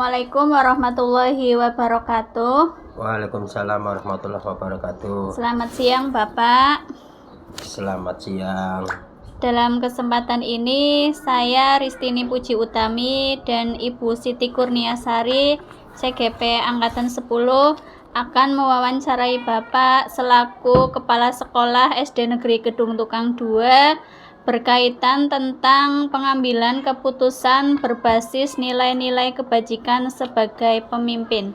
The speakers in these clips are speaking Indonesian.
Assalamualaikum warahmatullahi wabarakatuh. Waalaikumsalam warahmatullahi wabarakatuh. Selamat siang Bapak. Selamat siang. Dalam kesempatan ini saya Ristini Puji Utami dan Ibu Siti Kurniasari CGP Angkatan 10 akan mewawancarai Bapak selaku Kepala Sekolah SD Negeri Kedung Tukang 2 berkaitan tentang pengambilan keputusan berbasis nilai-nilai kebajikan sebagai pemimpin.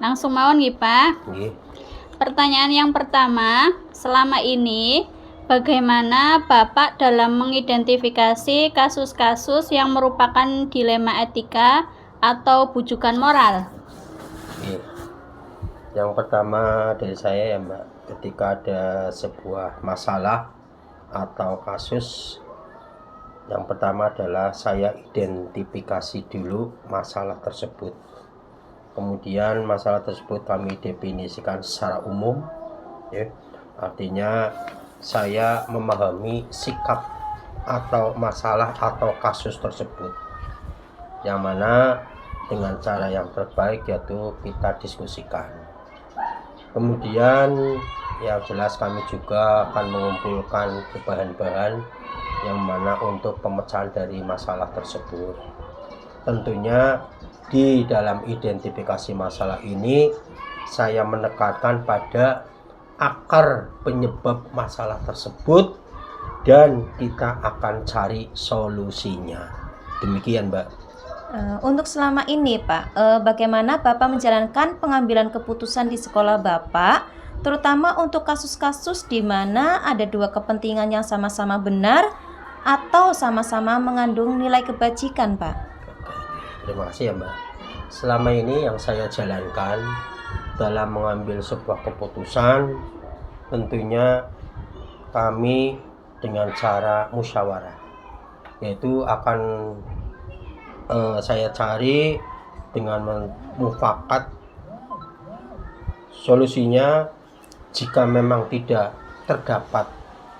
Langsung mawon nggih, Pak. Pertanyaan yang pertama, selama ini bagaimana Bapak dalam mengidentifikasi kasus-kasus yang merupakan dilema etika atau bujukan moral? Yang pertama dari saya ya Mbak, ketika ada sebuah masalah atau kasus, yang pertama adalah saya identifikasi dulu masalah tersebut. Kemudian masalah tersebut kami definisikan secara umum, ya. Artinya saya memahami sikap atau masalah atau kasus tersebut, yang mana dengan cara yang terbaik yaitu kita diskusikan. Kemudian yang jelas kami juga akan mengumpulkan bahan-bahan yang mana untuk pemecahan dari masalah tersebut. Tentunya di dalam identifikasi masalah ini saya menekankan pada akar penyebab masalah tersebut dan kita akan cari solusinya. Demikian Mbak. Untuk selama ini Pak, bagaimana Bapak menjalankan pengambilan keputusan di sekolah Bapak, terutama untuk kasus-kasus di mana ada dua kepentingan yang sama-sama benar atau sama-sama mengandung nilai kebajikan, Pak? Terima kasih ya Mbak. Selama ini yang saya jalankan dalam mengambil sebuah keputusan, tentunya kami dengan cara musyawarah, yaitu akan saya cari dengan mufakat solusinya. Jika memang tidak terdapat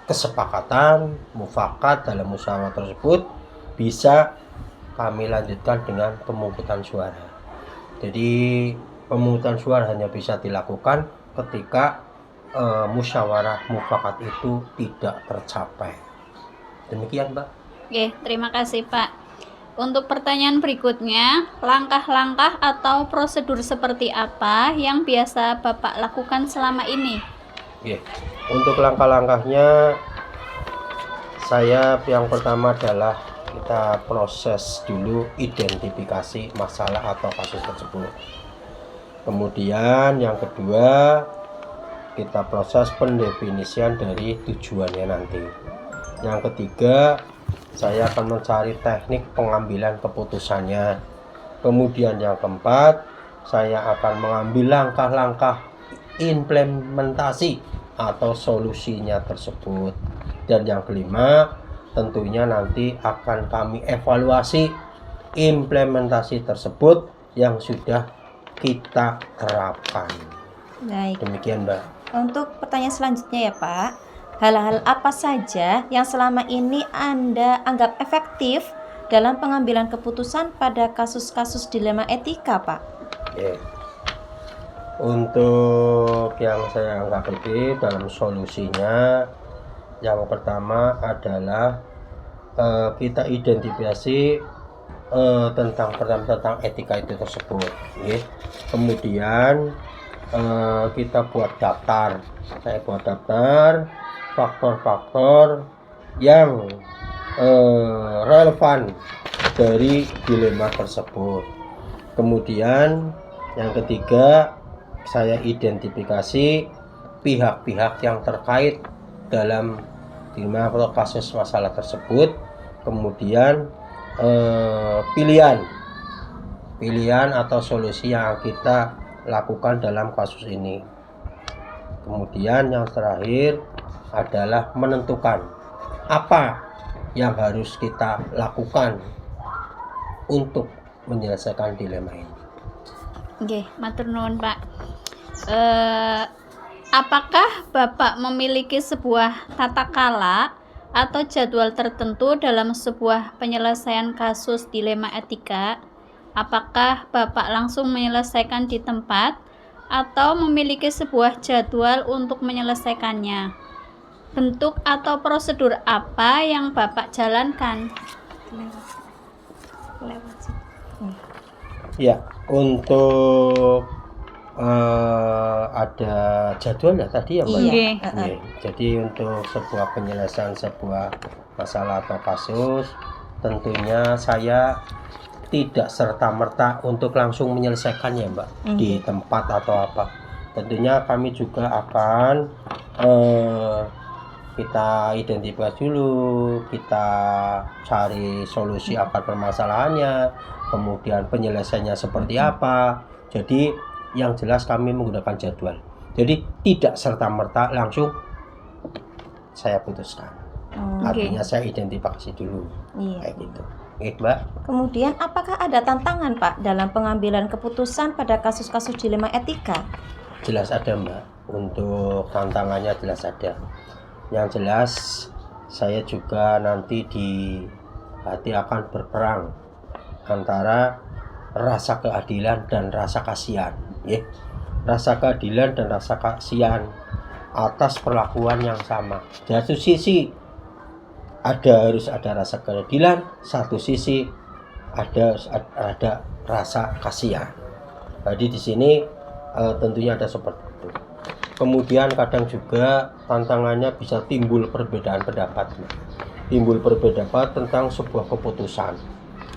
kesepakatan mufakat dalam musyawarah tersebut, bisa kami lanjutkan dengan pemungutan suara. Jadi pemungutan suara hanya bisa dilakukan ketika musyawarah mufakat itu tidak tercapai. Demikian Mbak. Oke, terima kasih Pak. Untuk pertanyaan berikutnya, langkah-langkah atau prosedur seperti apa yang biasa Bapak lakukan selama ini? Untuk langkah-langkahnya, saya yang pertama adalah kita proses dulu identifikasi masalah atau kasus tersebut. Kemudian yang kedua, kita proses pendefinisian dari tujuannya nanti. Yang ketiga, saya akan mencari teknik pengambilan keputusannya. Kemudian yang keempat, saya akan mengambil langkah-langkah implementasi atau solusinya tersebut. Dan yang kelima, tentunya nanti akan kami evaluasi implementasi tersebut yang sudah kita terapkan. Baik. Demikian Mbak. Untuk pertanyaan selanjutnya ya Pak, hal-hal apa saja yang selama ini Anda anggap efektif dalam pengambilan keputusan pada kasus-kasus dilema etika, Pak? Untuk yang saya anggap efektif dalam solusinya, yang pertama adalah kita identifikasi tentang etika itu tersebut. Kemudian kita buat daftar. Saya buat daftar faktor-faktor yang relevan dari dilema tersebut. Kemudian yang ketiga, saya identifikasi pihak-pihak yang terkait dalam dilema atau kasus masalah tersebut. Kemudian pilihan atau solusi yang kita lakukan dalam kasus ini. Kemudian yang terakhir adalah menentukan apa yang harus kita lakukan untuk menyelesaikan dilema ini. Oke, matur nuwun Pak. Apakah Bapak memiliki sebuah tata kala atau jadwal tertentu dalam sebuah penyelesaian kasus dilema etika? Apakah Bapak langsung menyelesaikan di tempat atau memiliki sebuah jadwal untuk menyelesaikannya? Bentuk atau prosedur apa yang Bapak jalankan? Ya, untuk ada jadwal ya tadi ya Mbak? Iya. Nggih. Iya. Jadi untuk sebuah penyelesaian sebuah masalah atau kasus, tentunya saya tidak serta-merta untuk langsung menyelesaikannya Mbak di tempat atau apa. Tentunya kami juga akan kita identifikasi dulu, kita cari solusi akar permasalahannya, kemudian penyelesaiannya seperti apa. Jadi yang jelas kami menggunakan jadwal. Jadi tidak serta-merta langsung saya putuskan. Artinya saya identifikasi dulu. Iya. Kayak gitu. Oke, Mbak. Kemudian apakah ada tantangan Pak dalam pengambilan keputusan pada kasus-kasus dilema etika? Jelas ada Mbak. Untuk tantangannya jelas ada. Yang jelas saya juga nanti di hati akan berperang antara rasa keadilan dan rasa kasihan, ya. Rasa keadilan dan rasa kasihan atas perlakuan yang sama. Di satu sisi harus ada rasa keadilan, satu sisi ada rasa kasihan. Jadi di sini tentunya ada seperti itu. Kemudian kadang juga tantangannya bisa timbul perbedaan pendapat. Timbul perbedaan pendapat tentang sebuah keputusan.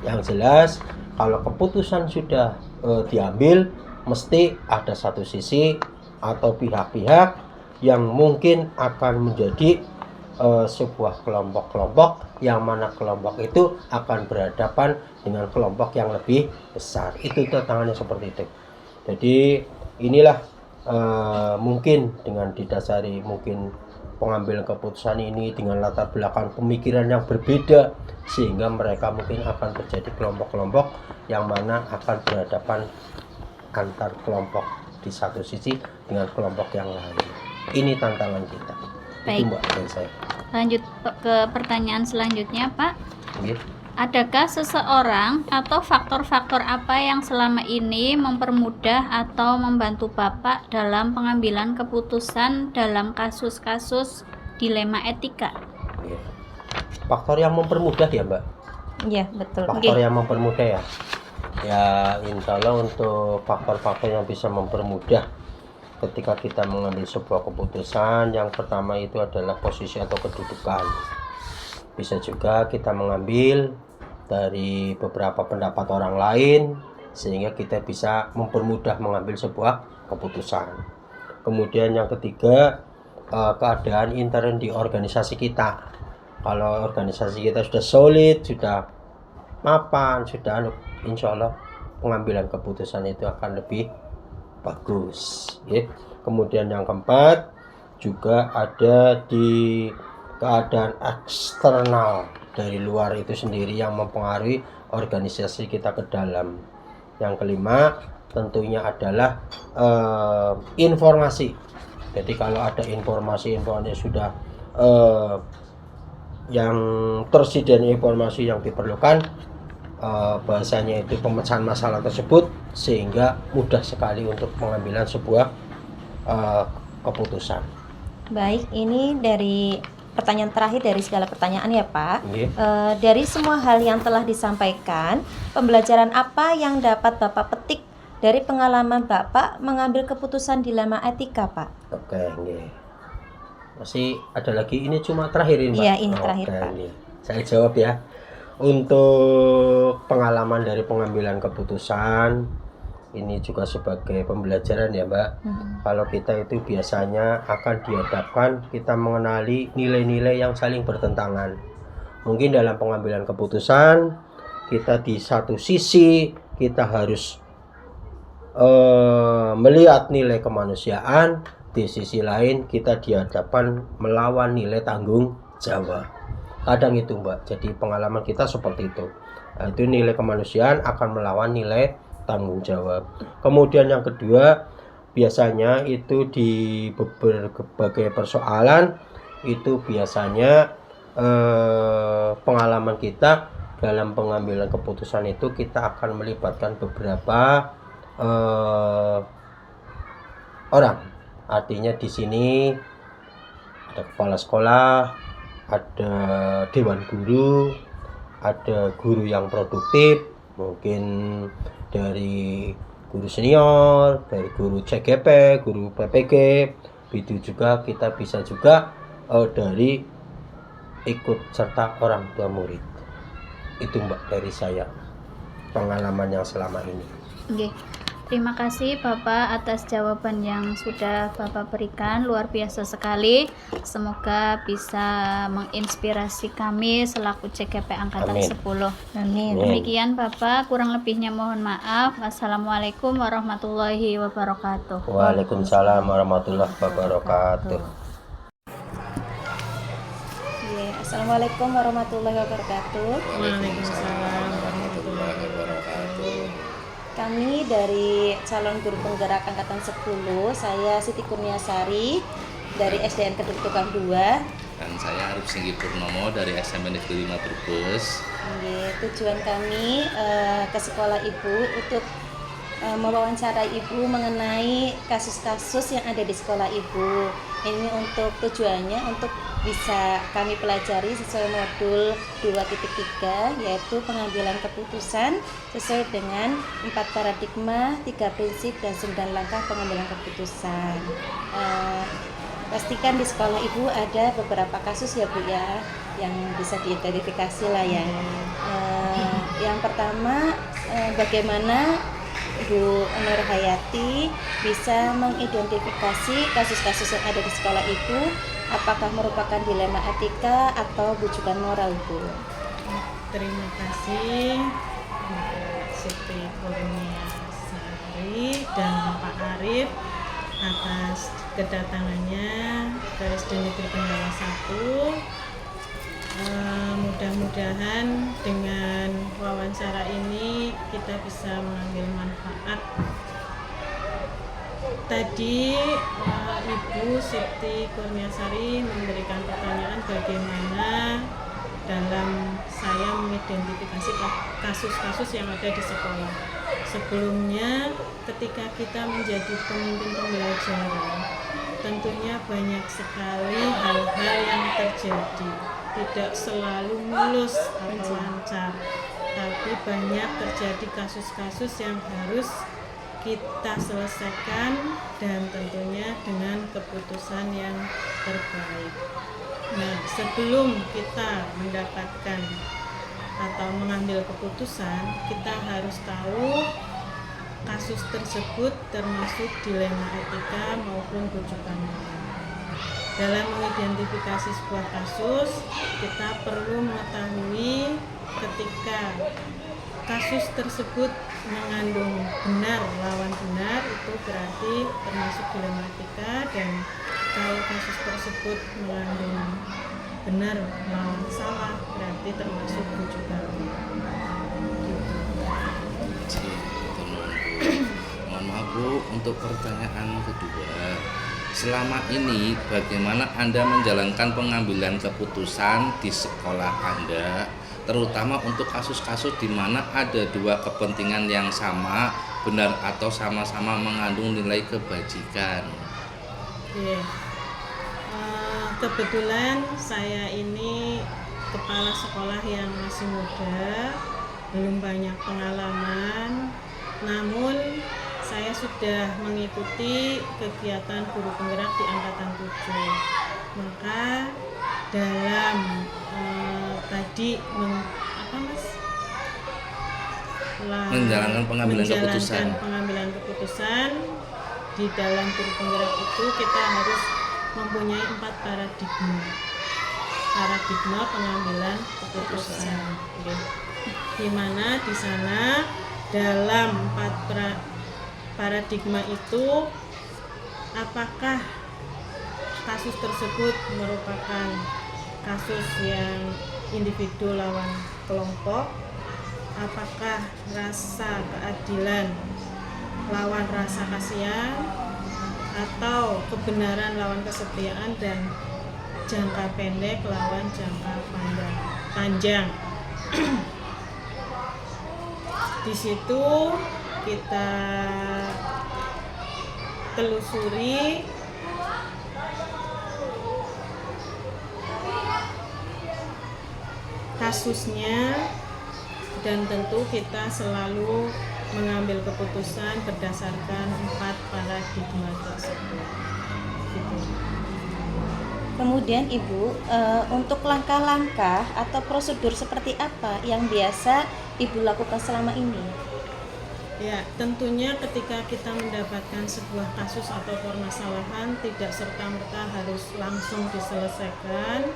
Yang jelas kalau keputusan sudah diambil, mesti ada satu sisi atau pihak-pihak yang mungkin akan menjadi sebuah kelompok-kelompok, yang mana kelompok itu akan berhadapan dengan kelompok yang lebih besar. Itu tantangannya seperti itu. Jadi inilah mungkin dengan didasari mungkin pengambilan keputusan ini dengan latar belakang pemikiran yang berbeda, sehingga mereka mungkin akan terjadi kelompok-kelompok yang mana akan berhadapan antar kelompok di satu sisi dengan kelompok yang lain. Ini tantangan kita. Baik. Itu Mbak dari saya. Lanjut ke pertanyaan selanjutnya, Pak. Oke. Adakah seseorang atau faktor-faktor apa yang selama ini mempermudah atau membantu Bapak dalam pengambilan keputusan dalam kasus-kasus dilema etika? Oke. Faktor yang mempermudah ya Mbak. Iya, betul. Faktor yang mempermudah ya. Ya, insya Allah untuk faktor-faktor yang bisa mempermudah ketika kita mengambil sebuah keputusan, yang pertama itu adalah posisi atau kedudukan. Bisa juga kita mengambil dari beberapa pendapat orang lain, sehingga kita bisa mempermudah mengambil sebuah keputusan. Kemudian yang ketiga, keadaan intern di organisasi kita. Kalau organisasi kita sudah solid, sudah mapan, sudah insya Allah pengambilan keputusan itu akan lebih bagus, ya. Kemudian yang keempat juga ada di keadaan eksternal dari luar itu sendiri yang mempengaruhi organisasi kita ke dalam. Yang kelima tentunya adalah informasi. Jadi kalau ada informasi sudah yang tersedia informasi yang diperlukan, bahasanya itu pemecahan masalah tersebut, sehingga mudah sekali untuk pengambilan sebuah keputusan. Baik, ini dari pertanyaan terakhir dari segala pertanyaan ya Pak. Dari semua hal yang telah disampaikan, pembelajaran apa yang dapat Bapak petik dari pengalaman Bapak mengambil keputusan dilema etika, Pak? Oke, masih ada lagi, ini cuma terakhir ini Pak? Iya, ini terakhir Pak. Saya jawab ya. Untuk pengalaman dari pengambilan keputusan, ini juga sebagai pembelajaran ya Mbak. Kalau kita itu biasanya akan dihadapkan kita mengenali nilai-nilai yang saling bertentangan. Mungkin dalam pengambilan keputusan kita di satu sisi kita harus melihat nilai kemanusiaan, di sisi lain kita dihadapkan melawan nilai tanggung jawab. Kadang itu Mbak, jadi pengalaman kita seperti itu. Nah, itu nilai kemanusiaan akan melawan nilai tanggung jawab. Kemudian yang kedua, biasanya itu di berbagai persoalan itu biasanya pengalaman kita dalam pengambilan keputusan itu kita akan melibatkan beberapa orang. Artinya di sini ada kepala sekolah, ada dewan guru, ada guru yang produktif, mungkin dari guru senior, dari guru CGP, guru PPG. Begitu juga kita bisa juga dari ikut serta orang tua murid. Itu Mbak dari saya, pengalaman yang selama ini. Oke. Terima kasih Bapak atas jawaban yang sudah Bapak berikan, luar biasa sekali. Semoga bisa menginspirasi kami selaku CGP Angkatan Amin. 10. Amin. Demikian Bapak, kurang lebihnya mohon maaf. Wassalamualaikum warahmatullahi wabarakatuh. Waalaikumsalam warahmatullahi wabarakatuh. Assalamualaikum warahmatullahi wabarakatuh. Waalaikumsalam warahmatullahi wabarakatuh. Kami dari calon guru penggerak angkatan 10, saya Siti Kurniasari dari SDN Kedung Tukang 2. Dan saya Arif Singgi Purnomo dari SMP Negeri 5 Brebes. Tujuan kami ke sekolah ibu untuk mewawancara ibu mengenai kasus-kasus yang ada di sekolah ibu. Ini untuk tujuannya untuk bisa kami pelajari sesuai modul 2.3, yaitu pengambilan keputusan sesuai dengan 4 paradigma, 3 prinsip, dan 9 langkah pengambilan keputusan. Pastikan di sekolah ibu ada beberapa kasus ya Bu ya, yang bisa diidentifikasi lah ya. Yang pertama, bagaimana Bu Nur Hayati bisa mengidentifikasi kasus-kasus yang ada di sekolah ibu, apakah merupakan dilema etika atau bujukan moral Bu? Terima kasih Siti Kurniasari dan Pak Arif atas kedatangannya ke SD Negeri Kendala 1. Mudah-mudahan dengan wawancara ini kita bisa mengambil manfaat. Tadi Ibu Siti Kurniasari memberikan pertanyaan bagaimana dalam saya mengidentifikasi kasus-kasus yang ada di sekolah. Sebelumnya, ketika kita menjadi pemimpin pembelajaran, tentunya banyak sekali hal-hal yang terjadi. Tidak selalu mulus atau lancar, tapi banyak terjadi kasus-kasus yang harus kita selesaikan dan tentunya dengan keputusan yang terbaik. Nah, sebelum kita mendapatkan atau mengambil keputusan, kita harus tahu kasus tersebut termasuk dilema etika maupun bujukan moral. Dalam mengidentifikasi sebuah kasus, kita perlu mengetahui ketika kasus tersebut mengandung benar lawan benar, itu berarti termasuk dilema etika, dan kalau kasus tersebut mengandung benar lawan salah berarti termasuk bujukan. Mohon maaf Bu, untuk pertanyaan kedua, selama ini bagaimana Anda menjalankan pengambilan keputusan di sekolah Anda, terutama untuk kasus-kasus di mana ada dua kepentingan yang sama, benar atau sama-sama mengandung nilai kebajikan? Kebetulan saya ini kepala sekolah yang masih muda, belum banyak pengalaman, namun saya sudah mengikuti kegiatan guru penggerak di angkatan 7. Maka dalam menjalankan pengambilan keputusan di dalam guru penggerak itu kita harus mempunyai 4 paradigma pengambilan keputusan. Di mana di sana dalam 4 paradigma itu, apakah kasus tersebut merupakan kasus yang individu lawan kelompok, apakah rasa keadilan lawan rasa kasihan, atau kebenaran lawan kesetiaan, dan jangka pendek lawan jangka panjang. Di situ kita telusuri kasusnya, dan tentu kita selalu mengambil keputusan berdasarkan 4 paradigma tersebut. Gitu. Kemudian Ibu, untuk langkah-langkah atau prosedur seperti apa yang biasa Ibu lakukan selama ini? Ya, tentunya ketika kita mendapatkan sebuah kasus atau permasalahan, tidak serta-merta harus langsung diselesaikan.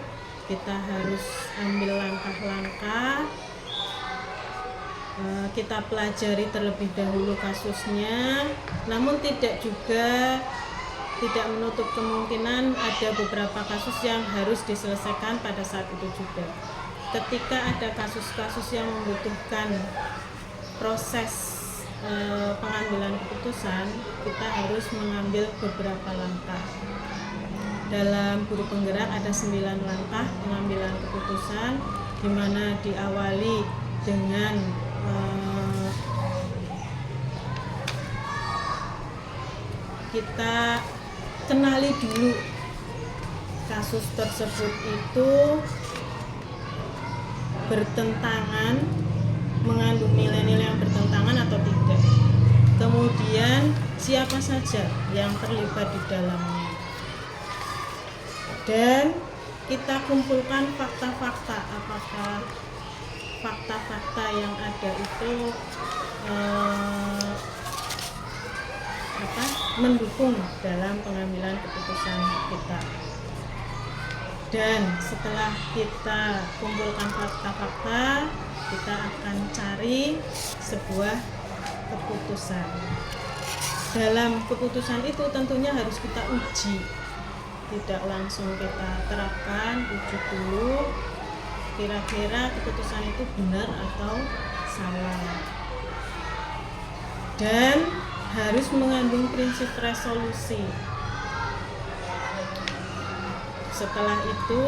Kita harus ambil langkah-langkah, kita pelajari terlebih dahulu kasusnya, namun tidak menutup kemungkinan ada beberapa kasus yang harus diselesaikan pada saat itu juga. Ketika ada kasus-kasus yang membutuhkan proses pengambilan keputusan, kita harus mengambil beberapa langkah. Dalam guru penggerak ada 9 langkah pengambilan keputusan, di mana diawali dengan kita kenali dulu kasus tersebut itu bertentangan, mengandung nilai-nilai yang bertentangan atau tidak. Kemudian siapa saja yang terlibat di dalamnya. Dan kita kumpulkan fakta-fakta, apakah fakta-fakta yang ada itu mendukung dalam pengambilan keputusan kita. Dan setelah kita kumpulkan fakta-fakta, kita akan cari sebuah keputusan. Dalam keputusan itu tentunya harus kita uji, tidak langsung kita terapkan, uji dulu kira-kira keputusan itu benar atau salah. Dan harus mengandung prinsip resolusi. Setelah itu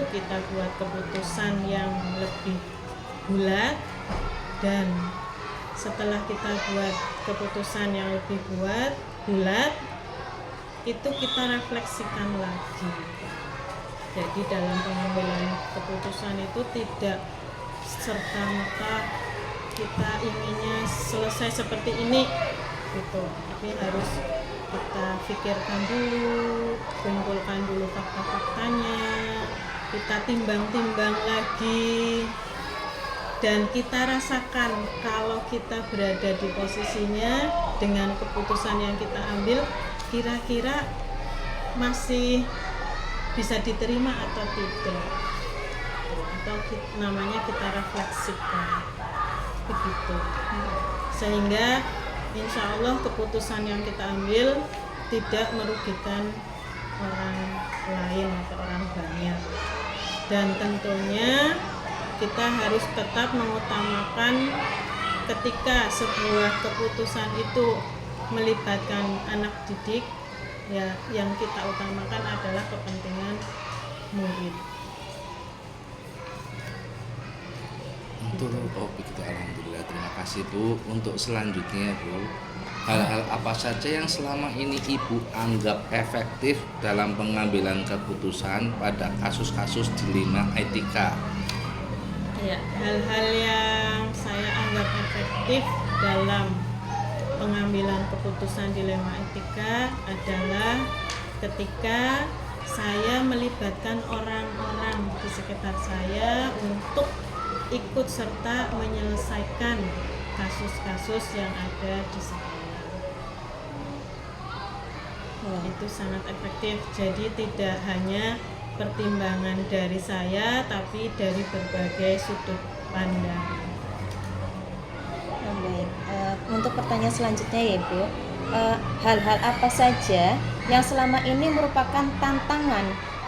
kita buat keputusan yang lebih bulat, dan setelah kita buat keputusan yang lebih bulat, itu kita refleksikan lagi. Jadi dalam pengambilan keputusan itu tidak serta-merta kita inginnya selesai seperti ini gitu, tapi harus kita pikirkan dulu, kumpulkan dulu fakta-faktanya, kita timbang-timbang lagi, dan kita rasakan kalau kita berada di posisinya dengan keputusan yang kita ambil, kira-kira masih bisa diterima atau tidak, atau namanya kita refleksikan begitu, sehingga insya Allah keputusan yang kita ambil tidak merugikan orang lain atau orang banyak. Dan tentunya kita harus tetap mengutamakan ketika sebuah keputusan itu melibatkan anak didik, ya yang kita utamakan adalah kepentingan murid. Begitu, alhamdulillah, terima kasih Bu. Untuk selanjutnya Bu, hal-hal apa saja yang selama ini Ibu anggap efektif dalam pengambilan keputusan pada kasus-kasus dilema etika? Ya, hal-hal yang saya anggap efektif dalam pengambilan keputusan dilema etika adalah ketika saya melibatkan orang-orang di sekitar saya untuk ikut serta menyelesaikan kasus-kasus yang ada di sekolah. Itu sangat efektif. Jadi tidak hanya pertimbangan dari saya, tapi dari berbagai sudut pandang. Baik, untuk pertanyaan selanjutnya ya Ibu, hal-hal apa saja yang selama ini merupakan tantangan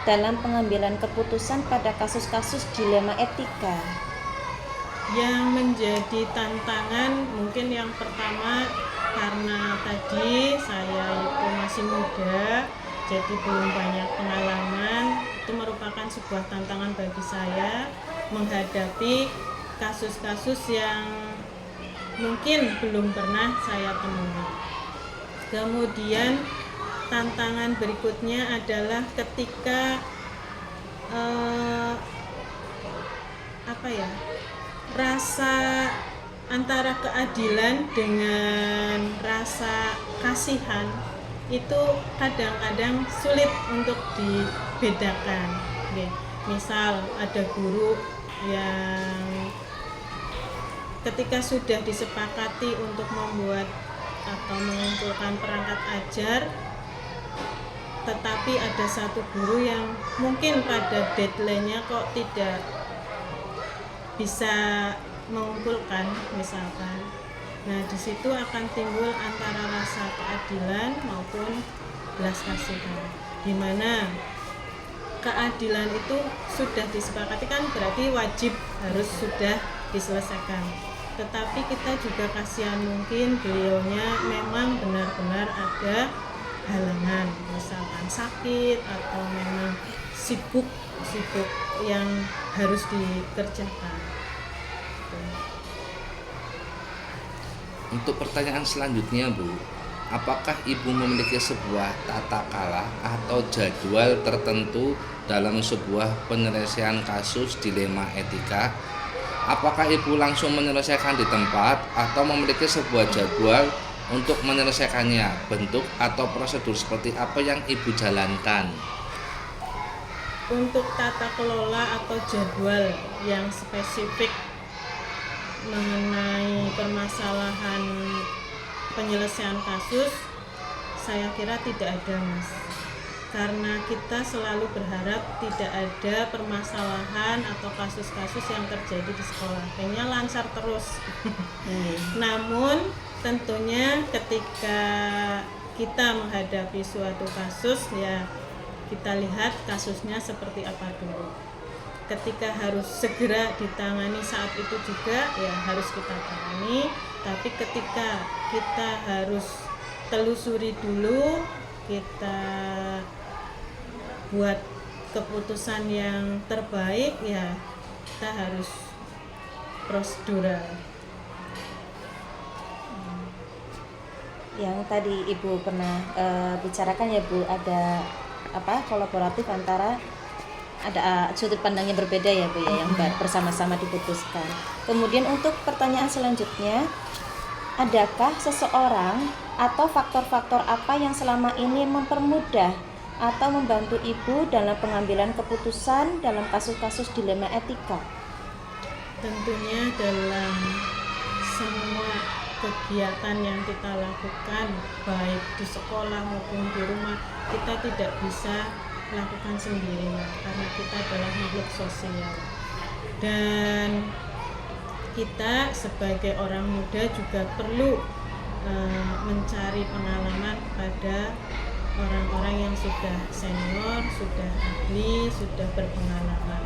dalam pengambilan keputusan pada kasus-kasus dilema etika? Yang menjadi tantangan mungkin yang pertama, karena tadi saya itu masih muda, jadi belum banyak pengalaman. Itu merupakan sebuah tantangan bagi saya menghadapi kasus-kasus yang mungkin belum pernah saya temui. Kemudian tantangan berikutnya adalah ketika rasa antara keadilan dengan rasa kasihan itu kadang-kadang sulit untuk dibedakan. Oke. Misal ada guru yang ketika sudah disepakati untuk membuat atau mengumpulkan perangkat ajar, tetapi ada satu guru yang mungkin pada deadline-nya kok tidak bisa mengumpulkan misalkan. Nah, di situ akan timbul antara rasa keadilan maupun belas kasihan. Di mana keadilan itu sudah disepakati kan berarti wajib harus sudah diselesaikan. Tetapi kita juga kasihan mungkin beliaunya memang benar-benar ada halangan, misalkan sakit atau memang sibuk yang harus dikerjakan. Untuk pertanyaan selanjutnya, Bu, apakah Ibu memiliki sebuah tata kala atau jadwal tertentu dalam sebuah penyelesaian kasus dilema etika? Apakah Ibu langsung menyelesaikan di tempat atau memiliki sebuah jadwal untuk menyelesaikannya? Bentuk atau prosedur seperti apa yang Ibu jalankan? Untuk tata kelola atau jadwal yang spesifik mengenai permasalahan penyelesaian kasus, saya kira tidak ada, Mas. Karena kita selalu berharap tidak ada permasalahan atau kasus-kasus yang terjadi di sekolah. Kayaknya lancar terus. Namun tentunya ketika kita menghadapi suatu kasus, ya kita lihat kasusnya seperti apa dulu. Ketika harus segera ditangani saat itu juga ya harus kita tangani, tapi ketika kita harus telusuri dulu, kita buat keputusan yang terbaik, ya kita harus prosedural. Yang tadi Ibu pernah bicarakan ya Bu, ada kolaboratif antara ada sudut pandangnya berbeda ya Bu ya, yang bersama-sama diputuskan. Kemudian untuk pertanyaan selanjutnya, adakah seseorang atau faktor-faktor apa yang selama ini mempermudah atau membantu Ibu dalam pengambilan keputusan dalam kasus-kasus dilema etika? Tentunya dalam semua kegiatan yang kita lakukan, baik di sekolah maupun di rumah, kita tidak bisa lakukan sendirian karena kita adalah makhluk sosial, dan kita sebagai orang muda juga perlu mencari pengalaman pada orang-orang yang sudah senior, sudah ahli, sudah berpengalaman.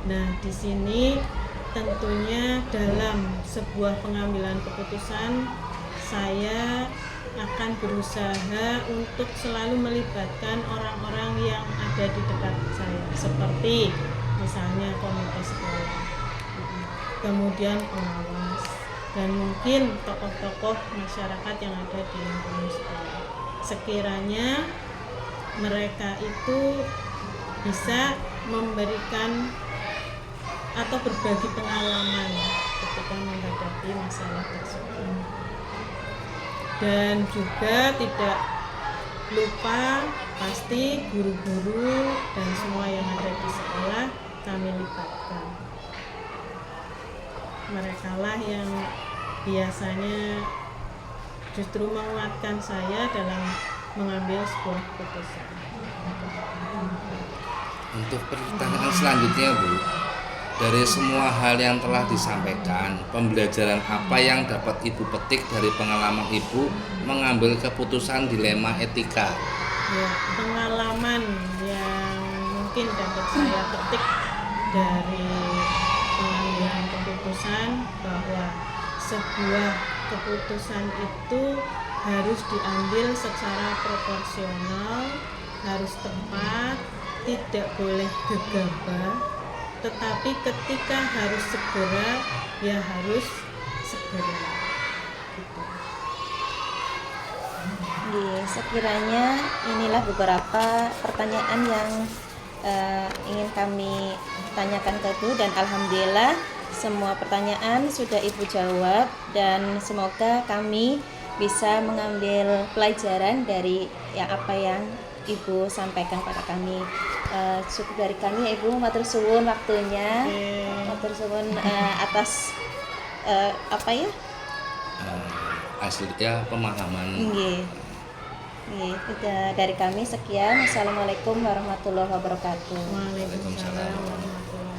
Nah, di sini tentunya dalam sebuah pengambilan keputusan saya akan berusaha untuk selalu melibatkan orang-orang yang ada di dekat saya, seperti misalnya komite sekolah, kemudian pengawas, dan mungkin tokoh-tokoh masyarakat yang ada di lingkungan sekolah. Sekiranya mereka itu bisa memberikan atau berbagi pengalaman ketika menghadapi masalah tersebut. Dan juga tidak lupa pasti guru-guru dan semua yang ada di sekolah kami libatkan. Merekalah yang biasanya justru menguatkan saya dalam mengambil sebuah keputusan. Untuk pertanyaan selanjutnya, Bu, dari semua hal yang telah disampaikan, pembelajaran apa yang dapat Ibu petik dari pengalaman Ibu mengambil keputusan dilema etika? Ya, pengalaman yang mungkin dapat saya petik dari pengambilan keputusan bahwa sebuah keputusan itu harus diambil secara proporsional, harus tepat, tidak boleh gegabah, tetapi ketika harus segera ya harus segera gitu. Sekiranya inilah beberapa pertanyaan yang ingin kami tanyakan ke Ibu, dan alhamdulillah semua pertanyaan sudah Ibu jawab, dan semoga kami bisa mengambil pelajaran dari apa yang Ibu sampaikan pada kami. Cukup dari kami ya Ibu, matur suwun waktunya, matur suwun atas Aslinya pemahaman. Udah dari kami sekian. Assalamualaikum warahmatullahi wabarakatuh. Waalaikumsalam warahmatullahi wabarakatuh.